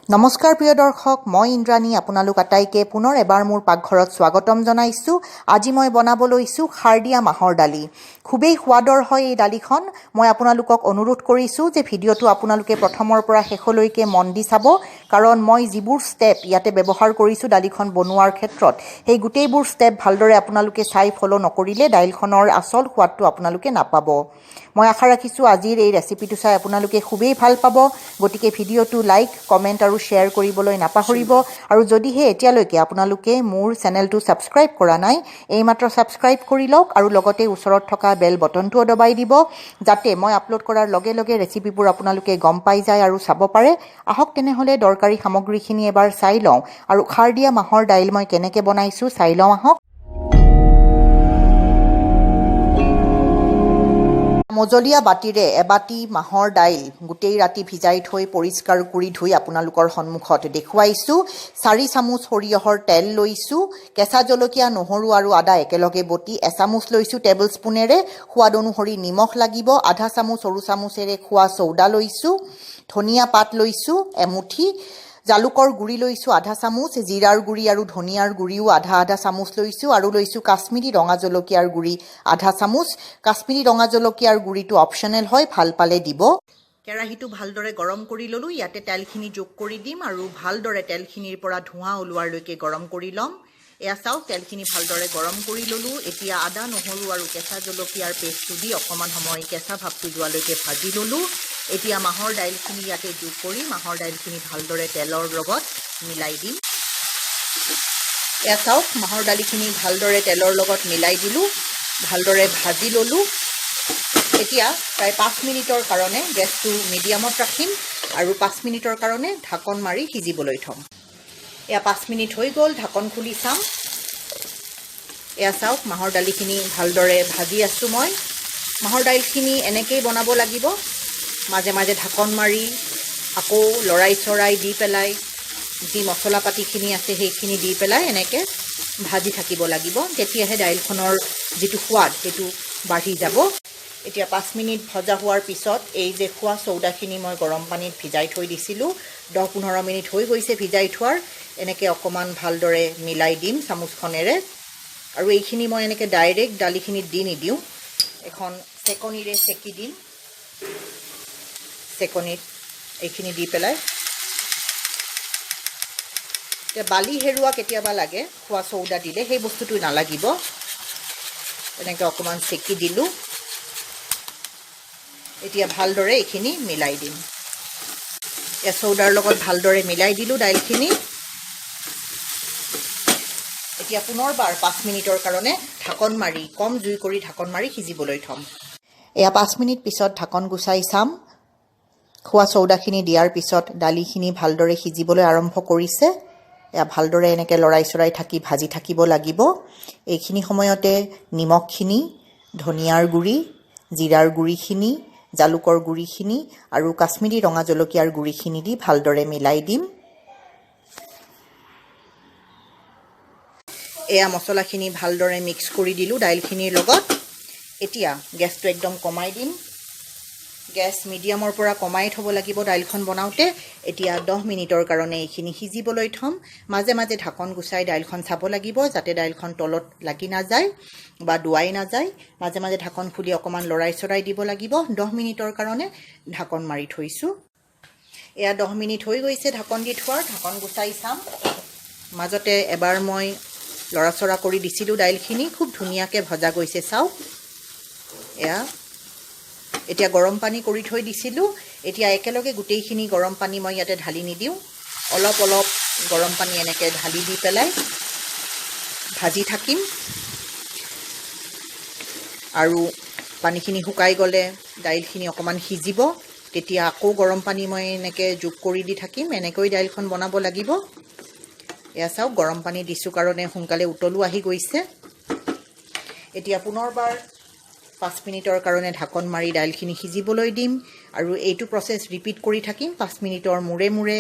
নমস্কাৰ প্ৰিয় দৰ্শক, মই ইন্দ্ৰাণী আপোনালোক আটাইকে পুনৰ এবাৰ মোৰ পাকঘৰত স্বাগতম জনাইছোঁ। আজি মই বনাব লৈছোঁ খাৰ দিয়া মাহৰ দালি। খুবেই সোৱাদৰ হয় এই দালিখন। মই আপোনালোকক অনুৰোধ কৰিছোঁ যে ভিডিঅ'টো আপোনালোকে প্ৰথমৰ পৰা শেষলৈকে মন দি চাব, কাৰণ মই যিবোৰ ষ্টেপ ইয়াতে ব্যৱহাৰ কৰিছোঁ দালিখন বনোৱাৰ ক্ষেত্ৰত, সেই গোটেইবোৰ ষ্টেপ ভালদৰে আপোনালোকে চাই ফ'ল' নকৰিলে দাইলখনৰ আচল সোৱাদটো আপোনালোকে নাপাব। মই আশা ৰাখিছোঁ আজিৰ এই ৰেচিপিটো চাই আপোনালোকে খুবেই ভাল পাব। গতিকে ভিডিঅ'টো লাইক, কমেণ্ট আৰু শ্বেয়াৰ কৰিবলৈ নাপাহৰিব। আৰু যদিহে এতিয়ালৈকে আপোনালোকে মোৰ চেনেলটো ছাবস্ক্ৰাইব কৰা নাই, এইমাত্ৰ ছাবস্ক্ৰাইব কৰি লওক আৰু লগতে ওচৰত থকা বেল বটনটোও দবাই দিব, যাতে মই আপলোড কৰাৰ লগে লগে ৰেচিপিবোৰ আপোনালোকে গম পাই যায় আৰু চাব পাৰে। আহক তেনেহ'লে দৰকাৰী সামগ্ৰীখিনি এবাৰ চাই লওঁ আৰু খাৰ দিয়া মাহৰ দাইল মই কেনেকৈ বনাইছোঁ চাই লওঁ আহক। মজলীয়া বাতিৰে এবাতি মাহৰ দাইল গোটেই ৰাতি ভিজাই থৈ পৰিষ্কাৰ কৰি ধুই আপোনালোকৰ সন্মুখত দেখুৱাইছোঁ। 4 চামুচ সৰিয়হৰ তেল লৈছোঁ। কেঁচা জলকীয়া, নহৰু আৰু আদা একেলগে বটি এচামুচ লৈছোঁ টেবুল স্পুনেৰে। সোৱাদ অনুসৰি নিমখ লাগিব। আধা চামুচ সৰু চামুচেৰে খোৱা চৌদা লৈছোঁ। ধনিয়া পাত লৈছোঁ এমুঠি। জালুকৰ গুড়ি লৈছোঁ আধা চামুচ। জিৰাৰ গুড়ি আৰু ধনিয়াৰ গুড়িও আধা চামুচ লৈছোঁ। আৰু লৈছোঁ কাশ্মীৰী ৰঙা জলকীয়াৰ গুড়ি আধা চামুচ। কাশ্মীৰী ৰঙা জলকীয়াৰ গুড়িটো অপশ্যনেল হয়, ভাল পালে দিব। কেৰাহীটো ভালদৰে গৰম কৰি ল'লোঁ। ইয়াতে তেলখিনি যোগ কৰি দিম আৰু ভালদৰে তেলখিনিৰ পৰা ধোঁৱা ওলোৱালৈকে গৰম কৰি ল'ম। এয়া চাওক, তেলখিনি ভালদৰে গৰম কৰি ল'লোঁ। এতিয়া আদা, নহৰু আৰু কেঁচা জলকীয়াৰ পেষ্টটো দি অকণমান সময় কেঁচা ভাৱটো যোৱালৈকে ভাজি ল'লোঁ। এতিয়া মাহৰ দাইলখিনি ইয়াতে যোগ কৰি মাহৰ দাইলখিনি ভালদৰে তেলৰ লগত মিলাই দিম। এয়া চাওক, মাহৰ দালিখিনি ভালদৰে তেলৰ লগত মিলাই দিলোঁ, ভালদৰে ভাজি ল'লোঁ। এতিয়া প্ৰায় 5 মিনিটৰ কাৰণে গেছটো মিডিয়ামত ৰাখিম আৰু 5 মিনিটৰ কাৰণে ঢাকন মাৰি সিজিবলৈ থ'ম। এয়া 5 মিনিট হৈ গ'ল, ঢাকন খুলি চাম। এয়া চাওক, মাহৰ দালিখিনি ভালদৰে ভাজি আছোঁ মই। মাহৰ দাইলখিনি এনেকৈয়ে বনাব লাগিব, মাজে মাজে ঢাকন মাৰি আকৌ লৰাই চৰাই দি পেলাই যি মছলা পাতিখিনি আছে সেইখিনি দি পেলাই এনেকৈ ভাজি থাকিব লাগিব। তেতিয়াহে দাইলখনৰ যিটো সোৱাদ সেইটো বাঢ়ি যাব। এতিয়া 5 মিনিট ভজা হোৱাৰ পিছত এই যে খোৱা চৌদাখিনি মই গৰম পানীত ভিজাই থৈ দিছিলোঁ, 10-15 মিনিট হৈ গৈছে ভিজাই থোৱাৰ। এনেকৈ অকণমান ভালদৰে মিলাই দিম চামুচখনেৰে। আৰু এইখিনি মই এনেকৈ ডাইৰেক্ট দালিখিনিত দি নিদিওঁ, এখন চেকনিৰে চেকি দিম। চেকনিত এইখিনি দি পেলাই এতিয়া বালি হেৰুৱা কেতিয়াবা লাগে, খোৱা চৌদা দিলে সেই বস্তুটো নালাগিব। এনেকৈ অকণমান চেকি দিলোঁ। এতিয়া ভালদৰে এইখিনি মিলাই দিম। চৌদাৰ লগত ভালদৰে মিলাই দিলোঁ দাইলখিনি। এতিয়া পুনৰবাৰ 5 মিনিটৰ কাৰণে ঢাকন মাৰি কম জুই কৰি ঢাকন মাৰি সিজিবলৈ থ'ম। এয়া 5 মিনিট পিছত ঢাকন গুচাই চাম। খোৱা চৌদাখিনি দিয়াৰ পিছত দালিখিনি ভালদৰে সিজিবলৈ আৰম্ভ কৰিছে। এয়া ভালদৰে এনেকৈ লৰাই চৰাই থাকি ভাজি থাকিব লাগিব। এইখিনি সময়তে নিমখখিনি, ধনিয়াৰ গুড়ি, জিৰাৰ গুড়িখিনি, জালুকৰ গুড়িখিনি আৰু কাশ্মীৰী ৰঙা জলকীয়াৰ গুড়িখিনি দি ভালদৰে মিলাই দিম। এয়া মছলাখিনি ভালদৰে মিক্স কৰি দিলোঁ দাইলখিনিৰ লগত। এতিয়া গেছটো একদম কমাই দিম। গেছ মিডিয়ামৰ পৰা কমাই থ'ব লাগিব দাইলখন বনাওঁতে। এতিয়া 10 মিনিটৰ কাৰণে এইখিনি সিজিবলৈ থ'ম। মাজে মাজে ঢাকন গুচাই দাইলখন চাব লাগিব, যাতে দাইলখন তলত লাগি নাযায় বা ডুৱাই নাযায়। মাজে মাজে ঢাকন খুলি অকণমান লৰাই চৰাই দিব লাগিব। 10 মিনিটৰ কাৰণে ঢাকন মাৰি থৈছোঁ। এয়া 10 মিনিট হৈ গৈছে ঢাকন দি থোৱাৰ। ঢাকন গুচাই চাম। মাজতে এবাৰ মই লৰা চৰা কৰি দিছিলোঁ দাইলখিনি, খুব ধুনীয়াকৈ ভজা গৈছে চাওক। এয়া এতিয়া গৰম পানী কৰি থৈ দিছিলোঁ। এতিয়া একেলগে গোটেইখিনি গৰম পানী মই ইয়াতে ঢালি নিদিওঁ, অলপ অলপ গৰম পানী এনেকৈ ঢালি দি পেলাই ভাজি থাকিম। আৰু পানীখিনি শুকাই গ'লে দাইলখিনি অকণমান সিজিব, তেতিয়া আকৌ গৰম পানী মই এনেকৈ যোগ কৰি দি থাকিম। এনেকৈ দাইলখন বনাব লাগিব। এয়া চাওক, গৰম পানী দিছোঁ কাৰণে সোনকালে উতলো আহি গৈছে। এতিয়া পুনৰবাৰ 5 মিনিটৰ কাৰণে ঢাকন মাৰি দাইলখিনি সিজিবলৈ দিম আৰু এইটো প্ৰচেছ ৰিপিট কৰি থাকিম। 5 মিনিটৰ মূৰে মূৰে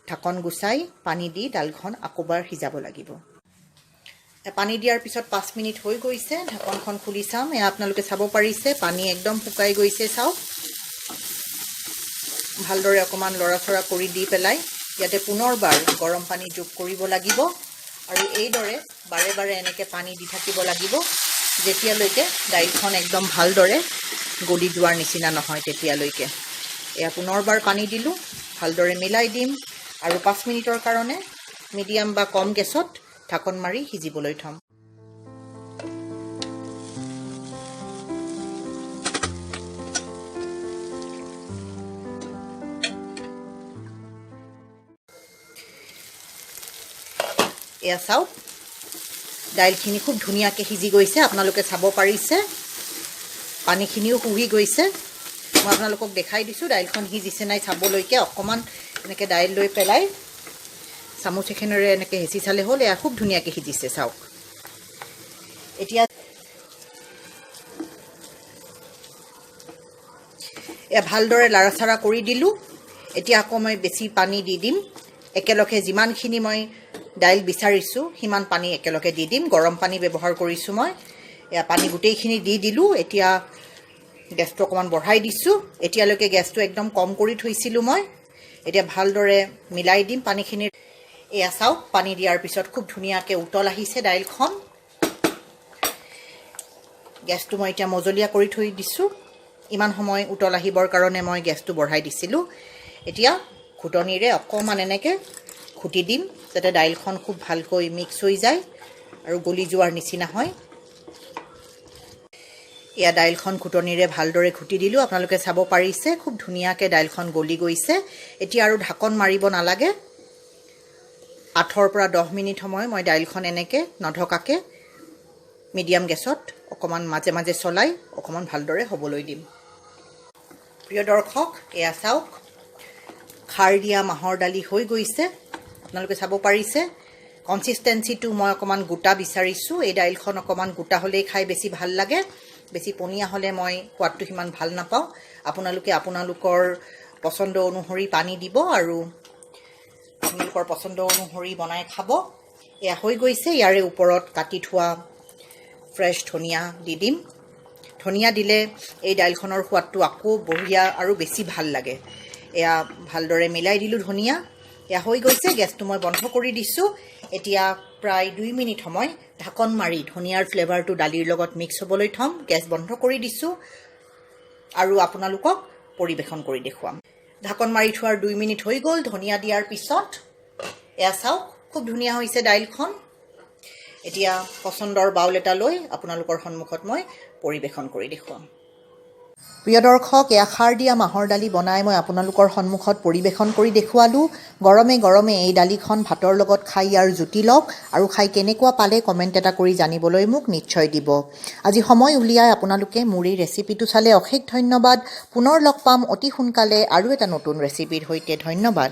ঢাকন গুচাই পানী দি দাইলখন আকৌবাৰ সিজাব লাগিব। পানী দিয়াৰ পিছত 5 মিনিট হৈ গৈছে। ঢাকনখন খুলি চাম। এয়া আপোনালোকে চাব পাৰিছে পানী একদম শুকাই গৈছে চাওক। ভালদৰে অকণমান লৰা চৰা কৰি দি পেলাই ইয়াতে পুনৰবাৰ গৰম পানী যোগ কৰিব লাগিব আৰু এইদৰে বাৰে বাৰে এনেকৈ পানী দি থাকিব লাগিব যেতিয়ালৈকে দাইলখন একদম ভালদৰে গলি যোৱাৰ নিচিনা নহয় তেতিয়ালৈকে। এয়া পুনৰবাৰ পানী দিলোঁ, ভালদৰে মিলাই দিম আৰু 5 মিনিটৰ কাৰণে মিডিয়াম বা কম গেছত ঢাকন মাৰি সিজিবলৈ থ'ম। এয়া চাওক, দাইলখিনি খুব ধুনীয়াকৈ সিজি গৈছে, আপোনালোকে চাব পাৰিছে। পানীখিনিও শুহি গৈছে। মই আপোনালোকক দেখাই দিছোঁ দাইলখন সিজিছে নাই চাবলৈকে। অকণমান এনেকৈ দাইল লৈ পেলাই চামুচ এখনেৰে এনেকৈ হেঁচি চালে হ'ল। এয়া খুব ধুনীয়াকৈ সিজিছে চাওক। এতিয়া এয়া ভালদৰে লাৰাচাৰা কৰি দিলোঁ। এতিয়া আকৌ মই বেছি পানী দি দিম। একেলগে যিমানখিনি মই দাইল বিচাৰিছোঁ সিমান পানী একেলগে দি দিম। গৰম পানী ব্যৱহাৰ কৰিছোঁ মই। এয়া পানী গোটেইখিনি দি দিলোঁ। এতিয়া গেছটো অকণমান বঢ়াই দিছোঁ। এতিয়ালৈকে গেছটো একদম কম কৰি থৈছিলোঁ মই। এতিয়া ভালদৰে মিলাই দিম পানীখিনিৰ। এয়া চাওক, পানী দিয়াৰ পিছত খুব ধুনীয়াকৈ উতল আহিছে দাইলখন। গেছটো মই এতিয়া মজলীয়া কৰি থৈ দিছোঁ। ইমান সময় উতল আহিবৰ কাৰণে মই গেছটো বঢ়াই দিছিলোঁ। এতিয়া ঘুটনিৰে অকণমান এনেকৈ ঘুটি দিম যাতে দাইলখন খুব ভালকৈ মিক্স হৈ যায় আৰু গলি যোৱাৰ নিচিনা হয়। এয়া দাইলখন ঘুটনিৰে ভালদৰে ঘুটি দিলোঁ। আপোনালোকে চাব পাৰিছে খুব ধুনীয়াকৈ দাইলখন গলি গৈছে। এতিয়া আৰু ঢাকন মাৰিব নালাগে। 8 পৰা 10 মিনিট সময় মই দাইলখন এনেকৈ নঢকাকৈ মিডিয়াম গেছত অকণমান মাজে মাজে চলাই অকণমান ভালদৰে হ'বলৈ দিম। প্ৰিয় দৰ্শক, এয়া চাওক, খাৰ দিয়া মাহৰ দালি হৈ গৈছে। আপোনালোকে চাব পাৰিছে কনচিষ্টেঞ্চিটো মই অকণমান গোটা বিচাৰিছোঁ। এই দাইলখন অকণমান গোটা হ'লেই খাই বেছি ভাল লাগে। বেছি পনীয়া হ'লে মই সোৱাদটো সিমান ভাল নাপাওঁ। আপোনালোকে আপোনালোকৰ পচন্দ অনুসৰি পানী দিব আৰু আপোনালোকৰ পচন্দ অনুসৰি বনাই খাব। এয়া হৈ গৈছে। ইয়াৰে ওপৰত কাটি থোৱা ফ্ৰেছ ধনিয়া দি দিম। ধনিয়া দিলে এই দাইলখনৰ সোৱাদটো আকৌ বঢ়িয়া আৰু বেছি ভাল লাগে। এয়া ভালদৰে মিলাই দিলোঁ ধনিয়া। এয়া হৈ গৈছে। গেছটো মই বন্ধ কৰি দিছোঁ। এতিয়া প্ৰায় 2 মিনিট সময় ঢাকন মাৰি ধনিয়াৰ ফ্লেভাৰটো দালিৰ লগত মিক্স হ'বলৈ থ'ম। গেছ বন্ধ কৰি দিছোঁ আৰু আপোনালোকক পৰিৱেশন কৰি দেখুৱাম। ঢাকন মাৰি থোৱাৰ 2 মিনিট হৈ গ'ল ধনিয়া দিয়াৰ পিছত। এয়া চাওক, খুব ধুনীয়া হৈছে দাইলখন। এতিয়া পচন্দৰ বাউল এটা লৈ আপোনালোকৰ সন্মুখত মই পৰিৱেশন কৰি দেখুৱাম। প্ৰিয় দৰ্শক, এয়া খাৰ দিয়া মাহৰ দালি বনাই মই আপোনালোকৰ সন্মুখত পৰিৱেশন কৰি দেখুৱালোঁ। গৰমে গৰমে এই দালিখন ভাতৰ লগত খাই ইয়াৰ জুতি লওক আৰু খাই কেনেকুৱা পালে কমেণ্ট এটা কৰি জানিবলৈ মোক নিশ্চয় দিব। আজি সময় উলিয়াই আপোনালোকে মোৰ এই ৰেচিপিটো চালে অশেষ ধন্যবাদ। পুনৰ লগ পাম অতি সোনকালে আৰু এটা নতুন ৰেচিপিৰ সৈতে। ধন্যবাদ।